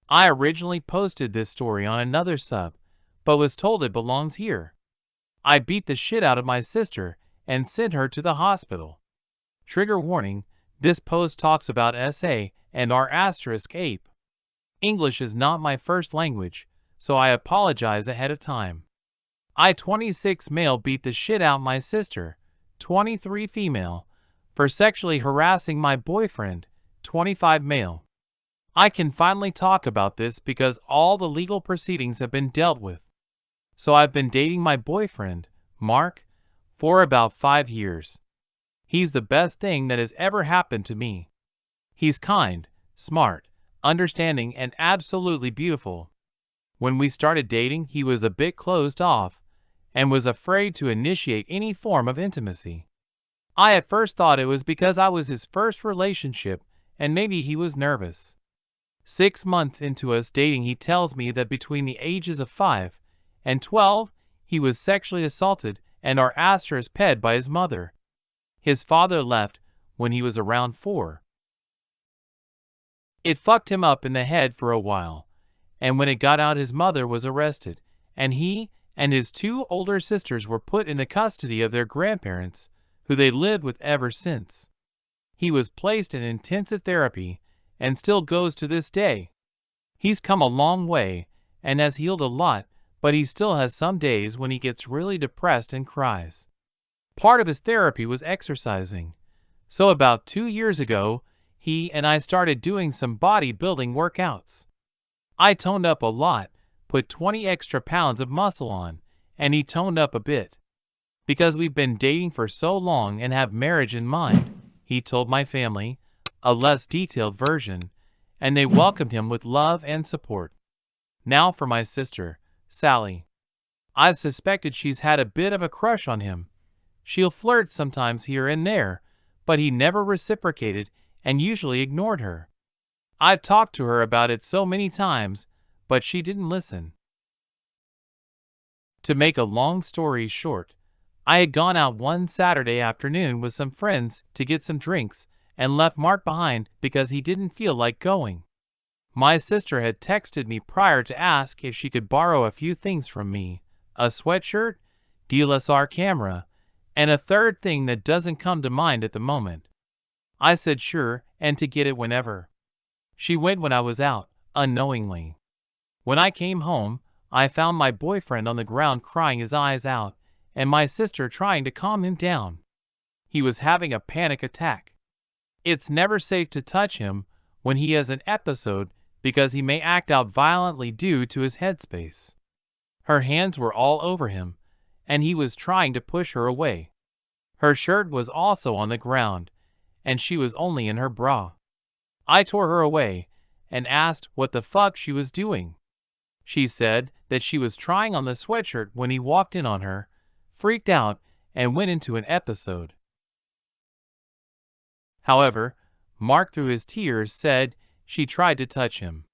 I originally posted this story on another sub, but was told it belongs here. I beat the shit out of my sister and sent her to the hospital. Trigger warning, this post talks about SA and R*ape. English is not my first language, so I apologize ahead of time. I 26 male beat the shit out my sister, 23 female, for sexually harassing my boyfriend, 25 male. I can finally talk about this because all the legal proceedings have been dealt with. So I've been dating my boyfriend, Mark, for about 5 years. He's the best thing that has ever happened to me. He's kind, smart, understanding, and absolutely beautiful. When we started dating, he was a bit closed off and was afraid to initiate any form of intimacy. I at first thought it was because I was his first relationship and maybe he was nervous. 6 months into us dating, he tells me that between the ages of 5 and 12, he was sexually assaulted and R*ped by his mother. His father left when he was around 4. It fucked him up in the head for a while, and when it got out, his mother was arrested, and he and his 2 older sisters were put in the custody of their grandparents, who they lived with ever since. He was placed in intensive therapy and still goes to this day. He's come a long way and has healed a lot, but he still has some days when he gets really depressed and cries. Part of his therapy was exercising, so about 2 years ago, he and I started doing some bodybuilding workouts. I toned up a lot, put 20 extra pounds of muscle on, and he toned up a bit. Because we've been dating for so long and have marriage in mind, he told my family, a less detailed version, and they welcomed him with love and support. Now for my sister, Sally. I've suspected she's had a bit of a crush on him. She'll flirt sometimes here and there, but he never reciprocated and usually ignored her. I've talked to her about it so many times, but she didn't listen. To make a long story short, I had gone out one Saturday afternoon with some friends to get some drinks and left Mark behind because he didn't feel like going. My sister had texted me prior to ask if she could borrow a few things from me, a sweatshirt, DSLR camera, and a third thing that doesn't come to mind at the moment. I said sure, and to get it whenever. She went when I was out, unknowingly. When I came home, I found my boyfriend on the ground crying his eyes out, and my sister trying to calm him down. He was having a panic attack. It's never safe to touch him when he has an episode because he may act out violently due to his headspace. Her hands were all over him, and he was trying to push her away. Her shirt was also on the ground, and she was only in her bra. I tore her away and asked what the fuck she was doing. She said that she was trying on the sweatshirt when he walked in on her, freaked out, and went into an episode. However, Mark through his tears said she tried to touch him.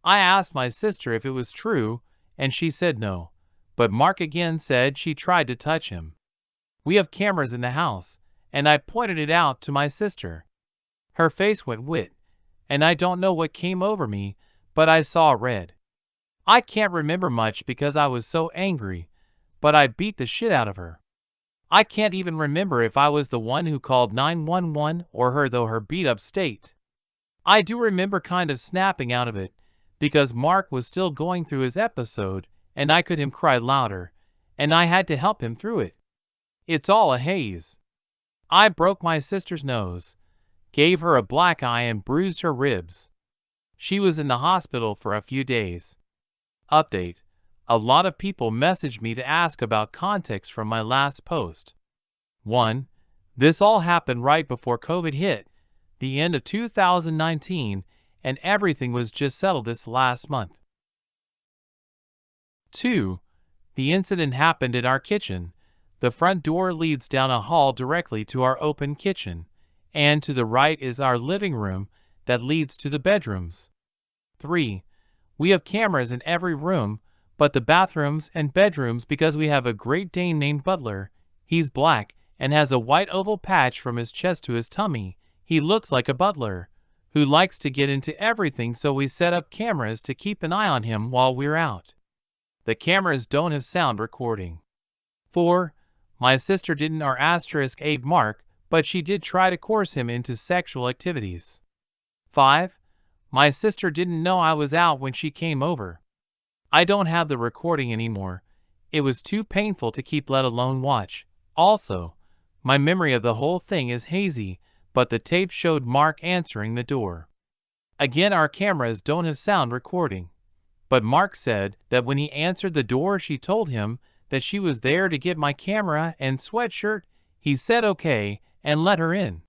I asked my sister if it was true, and she said no, but Mark again said she tried to touch him. We have cameras in the house, and I pointed it out to my sister. Her face went white, and I don't know what came over me, but I saw red. I can't remember much because I was so angry, but I beat the shit out of her. I can't even remember if I was the one who called 911 or her, though her beat up state. I do remember kind of snapping out of it because Mark was still going through his episode and I could him cry louder, and I had to help him through it. It's all a haze. I broke my sister's nose, gave her a black eye, and bruised her ribs. She was in the hospital for a few days. Update: a lot of people messaged me to ask about context from my last post. 1. This all happened right before COVID hit, the end of 2019, and everything was just settled this last month. 2. The incident happened in our kitchen. The front door leads down a hall directly to our open kitchen, and to the right is our living room that leads to the bedrooms. 3. We have cameras in every room but the bathrooms and bedrooms because we have a Great Dane named Butler. He's black and has a white oval patch from his chest to his tummy. He looks like a butler, who likes to get into everything, so we set up cameras to keep an eye on him while we're out. The cameras don't have sound recording. 4. My sister didn't aid Mark, but she did try to coerce him into sexual activities. 5. My sister didn't know I was out when she came over. I don't have the recording anymore. It was too painful to keep, let alone watch. Also, my memory of the whole thing is hazy, but the tape showed Mark answering the door. Again, our cameras don't have sound recording. But Mark said that when he answered the door, she told him that she was there to get my camera and sweatshirt. He said okay and let her in.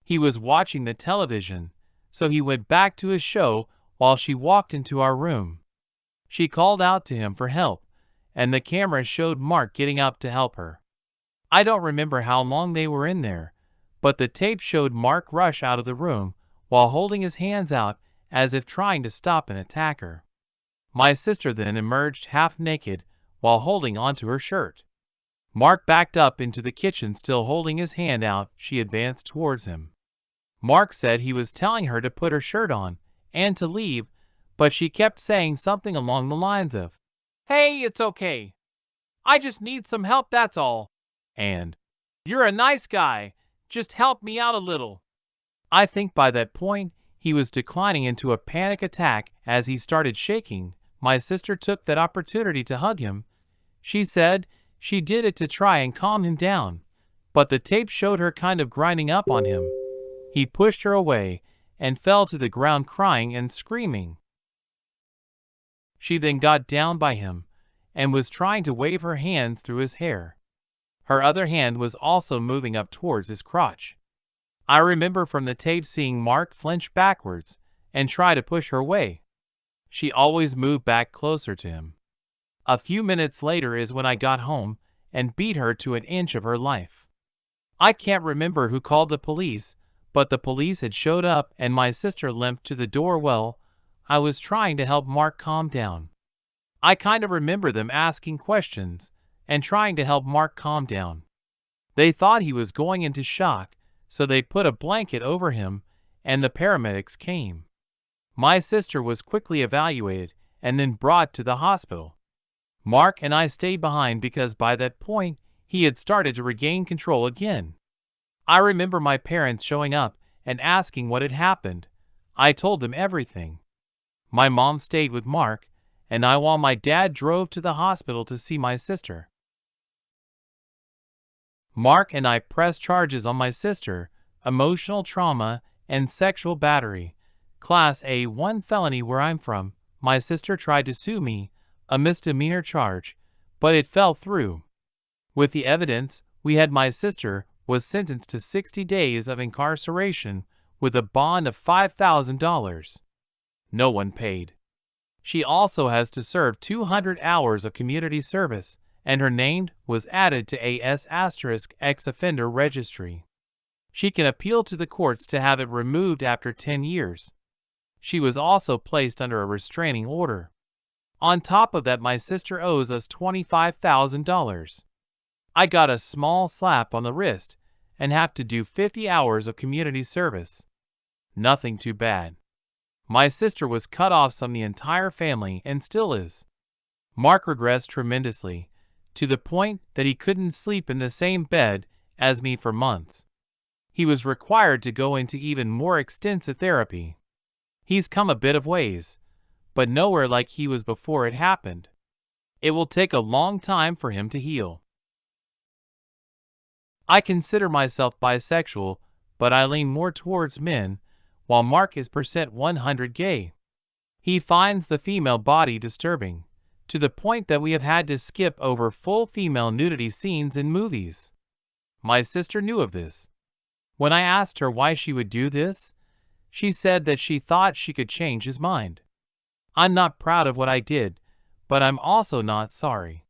He was watching the television, so he went back to his show while she walked into our room. She called out to him for help, and the camera showed Mark getting up to help her. I don't remember how long they were in there, but the tape showed Mark rush out of the room while holding his hands out as if trying to stop an attacker. My sister then emerged half naked while holding onto her shirt. Mark backed up into the kitchen, still holding his hand out. She advanced towards him. Mark said he was telling her to put her shirt on and to leave, but she kept saying something along the lines of, "Hey, it's okay. I just need some help, that's all." And, "You're a nice guy. Just help me out a little." I think by that point, he was declining into a panic attack as he started shaking. My sister took that opportunity to hug him. She said she did it to try and calm him down, but the tape showed her kind of grinding up on him. He pushed her away and fell to the ground crying and screaming. She then got down by him and was trying to wave her hands through his hair. Her other hand was also moving up towards his crotch. I remember from the tape seeing Mark flinch backwards and try to push her away. She always moved back closer to him. A few minutes later is when I got home and beat her to an inch of her life. I can't remember who called the police, but the police had showed up and my sister limped to the door. Well, I was trying to help Mark calm down. I kind of remember them asking questions and trying to help Mark calm down. They thought he was going into shock, so they put a blanket over him and the paramedics came. My sister was quickly evaluated and then brought to the hospital. Mark and I stayed behind because by that point he had started to regain control again. I remember my parents showing up and asking what had happened. I told them everything. My mom stayed with Mark and I while my dad drove to the hospital to see my sister. Mark and I pressed charges on my sister, emotional trauma and sexual battery, Class A1 felony where I'm from. My sister tried to sue me, a misdemeanor charge, but it fell through. With the evidence we had, my sister was sentenced to 60 days of incarceration with a bond of $5,000. No one paid. She also has to serve 200 hours of community service, and her name was added to AS** ex-offender registry. She can appeal to the courts to have it removed after 10 years. She was also placed under a restraining order. On top of that, my sister owes us $25,000. I got a small slap on the wrist and have to do 50 hours of community service. Nothing too bad. My sister was cut off from the entire family and still is. Mark regressed tremendously, to the point that he couldn't sleep in the same bed as me for months. He was required to go into even more extensive therapy. He's come a bit of ways, but nowhere like he was before it happened. It will take a long time for him to heal. I consider myself bisexual, but I lean more towards men, while Mark is %100 gay. He finds the female body disturbing, to the point that we have had to skip over full female nudity scenes in movies. My sister knew of this. When I asked her why she would do this, she said that she thought she could change his mind. I'm not proud of what I did, but I'm also not sorry.